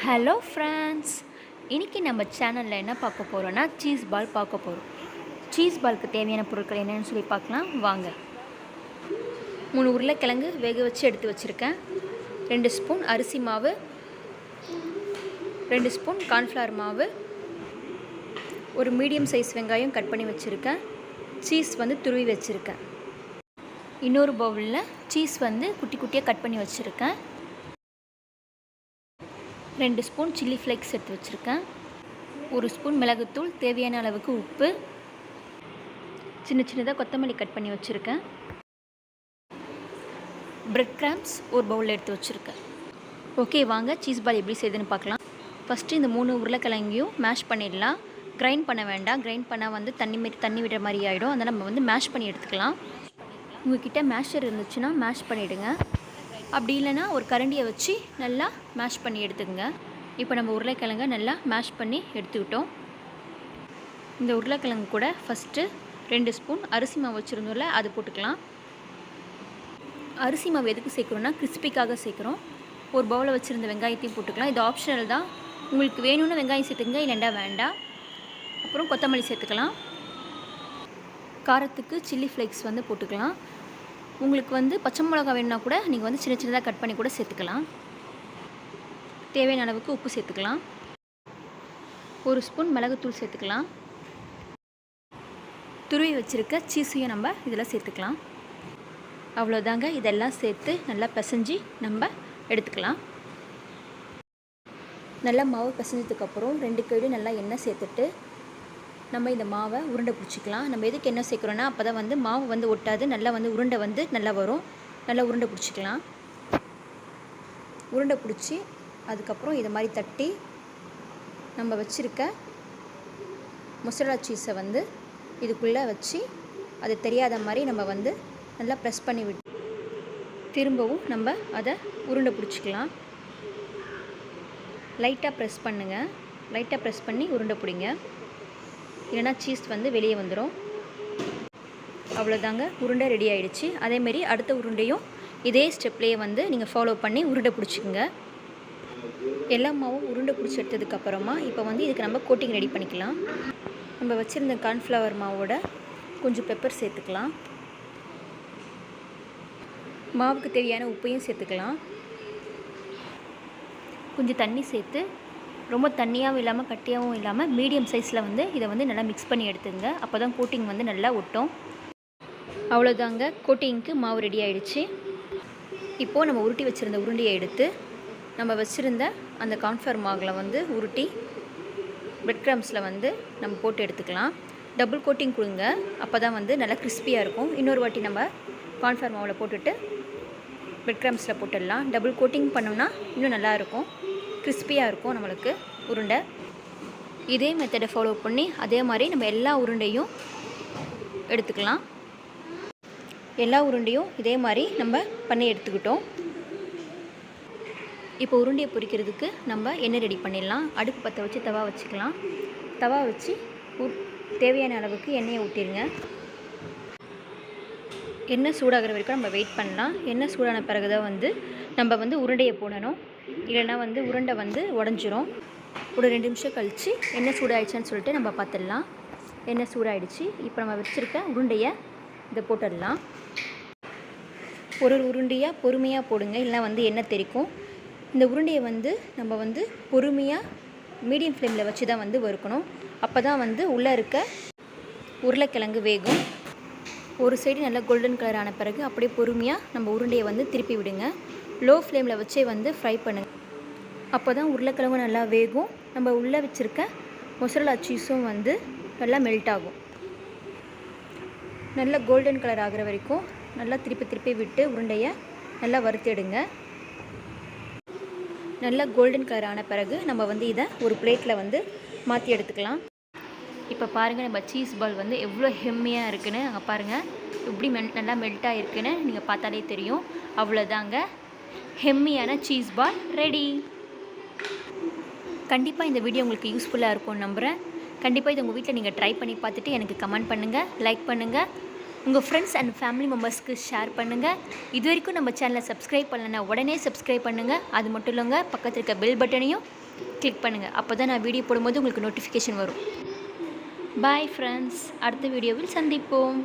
Hello friends, இன்றைக்கி நம்ம சேனலில் என்ன பார்க்க போகிறோன்னா சீஸ் பால் பார்க்க போகிறோம். சீஸ் பாலுக்கு தேவையான பொருட்கள் என்னென்னு சொல்லி பார்க்கலாம் வாங்க. 3 உருளைக்கிழங்கு வேக வச்சு எடுத்து வச்சுருக்கேன். 2 ஸ்பூன் அரிசி மாவு, 2 ஸ்பூன் கார்ன்ஃப்ளவர் மாவு, ஒரு மீடியம் சைஸ் வெங்காயம் கட் பண்ணி வச்சுருக்கேன். சீஸ் துருவி வச்சுருக்கேன். இன்னொரு பவுலில் சீஸ் குட்டி குட்டியாக கட் பண்ணி வச்சுருக்கேன். 2 ஸ்பூன் சில்லி ஃப்ளேக்ஸ் எடுத்து வச்சுருக்கேன். 1 ஸ்பூன் மிளகுத்தூள், தேவையான அளவுக்கு உப்பு, சின்னதாக கொத்தமல்லி கட் பண்ணி வச்சுருக்கேன். பிரெட் கிராம்ஸ் ஒரு பவுலில் எடுத்து வச்சுருக்கேன். ஓகே, வாங்க சீஸ் பால் எப்படி செய்யுதுன்னு பார்க்கலாம். ஃபஸ்ட்டு இந்த 3 உருளைக்கிழங்கையும் மேஷ் பண்ணிடலாம். கிரைண்ட் பண்ண வேண்டாம். கிரைண்ட் பண்ணால் தண்ணி விடுற மாதிரி ஆகிடும். அதை நம்ம மேஷ் பண்ணி எடுத்துக்கலாம். உங்கள்கிட்ட மேஷர் இருந்துச்சுன்னா மேஷ் பண்ணிவிடுங்க. அப்படி இல்லைன்னா ஒரு கரண்டியை வச்சு நல்லா மேஷ் பண்ணி எடுத்துக்கங்க. இப்போ நம்ம உருளைக்கிழங்கை நல்லா மேஷ் பண்ணி எடுத்துக்கிட்டோம். இந்த உருளைக்கிழங்கு கூட ஃபஸ்ட்டு 2 ஸ்பூன் அரிசி மாவு வச்சுருந்தோம்ல, அது போட்டுக்கலாம். அரிசி மாவு எதுக்கு சேர்க்குறோன்னா கிறிஸ்பிக்காக சேர்க்குறோம். ஒரு பவுலில் வச்சுருந்த வெங்காயத்தையும் போட்டுக்கலாம். இது ஆப்ஷனல் தான். உங்களுக்கு வேணும்னு வெங்காயம் சேர்த்துங்க, இல்லைண்டா வேண்டாம். அப்புறம் கொத்தமல்லி சேர்த்துக்கலாம். காரத்துக்கு சில்லி ஃப்ளேக்ஸ் போட்டுக்கலாம். உங்களுக்கு பச்சை மிளகா வேணுன்னா கூட நீங்கள் சின்னதாக கட் பண்ணி கூட சேர்த்துக்கலாம். தேவையான அளவுக்கு உப்பு சேர்த்துக்கலாம். 1 ஸ்பூன் மிளகுத்தூள் சேர்த்துக்கலாம். துருவி வச்சுருக்க சீஸையும் நம்ம இதில் சேர்த்துக்கலாம். அவ்வளோதாங்க. இதெல்லாம் சேர்த்து நல்லா பிசைஞ்சு நம்ம எடுத்துக்கலாம். நல்லா மாவு பிசைஞ்சதுக்கப்புறம் 2 கைடு நல்லா எண்ணெய் சேர்த்துட்டு நம்ம இந்த மாவை உருண்டை பிடிச்சிக்கலாம். நம்ம எதுக்கு என்ன சேர்க்குறோன்னா அப்போ தான் மாவு ஒட்டாது. நல்லா உருண்டை நல்லா வரும். நல்லா உருண்டை பிடிச்சிக்கலாம். உருண்டை பிடிச்சி அதுக்கப்புறம் இதை மாதிரி தட்டி நம்ம வச்சுருக்க மொசரல்லா சீஸை இதுக்குள்ளே வச்சு அது தெரியாத மாதிரி நம்ம நல்லா ப்ரெஸ் பண்ணி விட்டு திரும்பவும் நம்ம அதை உருண்டை பிடிச்சிக்கலாம். லைட்டாக ப்ரெஸ் பண்ணுங்கள். லைட்டாக ப்ரெஸ் பண்ணி உருண்டை பிடிங்க, இல்லைனா சீஸ் வெளியே வந்துடும். அவ்வளோதாங்க, உருண்டை ரெடி ஆகிடுச்சு. அதேமாரி அடுத்த உருண்டையும் இதே ஸ்டெப்லேயே நீங்கள் ஃபாலோ பண்ணி உருண்டை பிடிச்சிக்கோங்க. எல்லா மாவும் உருண்டை பிடிச்சி எடுத்ததுக்கப்புறமா இப்போ இதுக்கு நம்ம கோட்டிங் ரெடி பண்ணிக்கலாம். நம்ம வச்சுருந்த கார்ன்ஃப்ளவர் மாவோட கொஞ்சம் பெப்பர் சேர்த்துக்கலாம். மாவுக்கு தேவையான உப்பையும் சேர்த்துக்கலாம். கொஞ்சம் தண்ணி சேர்த்து, ரொம்ப தண்ணியாகவும் இல்லாமல் கட்டியாகவும் இல்லாமல் மீடியம் சைஸில் இதை நல்லா மிக்ஸ் பண்ணி எடுத்துங்க. அப்போ தான் கோட்டிங் நல்லா ஒட்டும். அவ்வளோதாங்க, கோட்டிங்க்கு மாவு ரெடி ஆகிடுச்சு. இப்போது நம்ம உருட்டி வச்சுருந்த உருண்டையை எடுத்து நம்ம வச்சுருந்த அந்த கார்ன்ஃப்ளவர் மாவில் உருட்டி பிரெட் கிரம்ஸில் நம்ம போட்டு எடுத்துக்கலாம். டபுள் கோட்டிங் கொடுங்க, அப்போ தான் நல்லா கிறிஸ்பியாக இருக்கும். இன்னொரு வாட்டி நம்ம கார்ன்ஃப்ளவர் மாவில் போட்டுட்டு பிரெட் கிரம்ஸில் போட்டுடலாம். டபுள் கோட்டிங் பண்ணோம்னா இன்னும் நல்லாயிருக்கும், கிறிஸ்பியாக இருக்கும் நம்மளுக்கு உருண்டை. இதே மெத்தடை ஃபாலோ பண்ணி அதே மாதிரி நம்ம எல்லா உருண்டையும் எடுத்துக்கலாம். எல்லா உருண்டையும் இதே மாதிரி நம்ம பண்ணி எடுத்துக்கிட்டோம். இப்போ உருண்டையை பொரிக்கிறதுக்கு நம்ம எண்ணெய் ரெடி பண்ணிடலாம். அடுப்பு பற்ற வச்சு தவா வச்சுக்கலாம். தவா வச்சு தேவையான அளவுக்கு எண்ணெயை ஊற்றிடுங்க. எண்ணெய் சூடாகிற வரைக்கும் நம்ம வெயிட் பண்ணலாம். எண்ணெய் சூடான பிறகு தான் நம்ம உருண்டையை போடணும், இல்லைன்னா உருண்டை உடஞ்சிரும். ஒரு 2 நிமிஷம் கழித்து எண்ணெய் சூடாகிடுச்சான்னு சொல்லிட்டு நம்ம பார்த்துடலாம். எண்ணெய் சூடாகிடுச்சு. இப்போ நம்ம வச்சுருக்க உருண்டையை இதை போட்டுடலாம். ஒரு உருண்டையாக பொறுமையாக போடுங்க, இல்லைனா எண்ணெய் தெறிக்கும். இந்த உருண்டையை நம்ம பொறுமையாக மீடியம் ஃப்ளேமில் வச்சு தான் வறுக்கணும். அப்போ தான் உள்ளே இருக்க உருளைக்கிழங்கு வேகும். ஒரு சைடு நல்லா கோல்டன் கலர் ஆன பிறகு அப்படியே பொறுமையாக நம்ம உருண்டையை திருப்பி விடுங்க. லோ ஃப்ளேமில் வச்சே ஃப்ரை பண்ணுங்கள். அப்போ தான் உருளைக்கிழங்கும் நல்லா வேகும். நம்ம உள்ளே வச்சுருக்க மொசரல்லா சீஸும் நல்லா மெல்ட் ஆகும். நல்லா கோல்டன் கலர் ஆகிற வரைக்கும் நல்லா திருப்பி விட்டு உருண்டையை நல்லா வறுத்தெடுங்க. நல்லா கோல்டன் கலர் ஆன பிறகு நம்ம இதை ஒரு பிளேட்டில் மாற்றி எடுத்துக்கலாம். இப்போ பாருங்கள், நம்ம சீஸ் பால் எவ்வளோ ஹெம்மியாக இருக்குன்னு அங்கே பாருங்கள். எப்படி நல்லா மெல்ட்டாக இருக்குன்னு நீங்கள் பார்த்தாலே தெரியும். அவ்வளோதாங்க, ஹெம்மியான சீஸ் பால் ரெடி. கண்டிப்பாக இந்த வீடியோ உங்களுக்கு யூஸ்ஃபுல்லாக இருக்கும்னு நம்புகிறேன். கண்டிப்பாக இது உங்கள் வீட்டில் நீங்கள் ட்ரை பண்ணி பார்த்துட்டு எனக்கு கமெண்ட் பண்ணுங்கள், லைக் பண்ணுங்கள். உங்கள் ஃப்ரெண்ட்ஸ் அண்ட் ஃபேமிலி மெம்பர்ஸ்க்கு ஷேர் பண்ணுங்கள். இது வரைக்கும் நம்ம சேனலை சப்ஸ்கிரைப் பண்ணலைன்னா உடனே சப்ஸ்கிரைப் பண்ணுங்கள். அது மட்டும் இல்லைங்க, பக்கத்தில் இருக்க பெல் பட்டனையும் கிளிக் பண்ணுங்கள். அப்போ தான் நான் வீடியோ போடும்போது உங்களுக்கு நோட்டிஃபிகேஷன் வரும். பாய் ஃப்ரெண்ட்ஸ், அடுத்த வீடியோவில் சந்திப்போம்.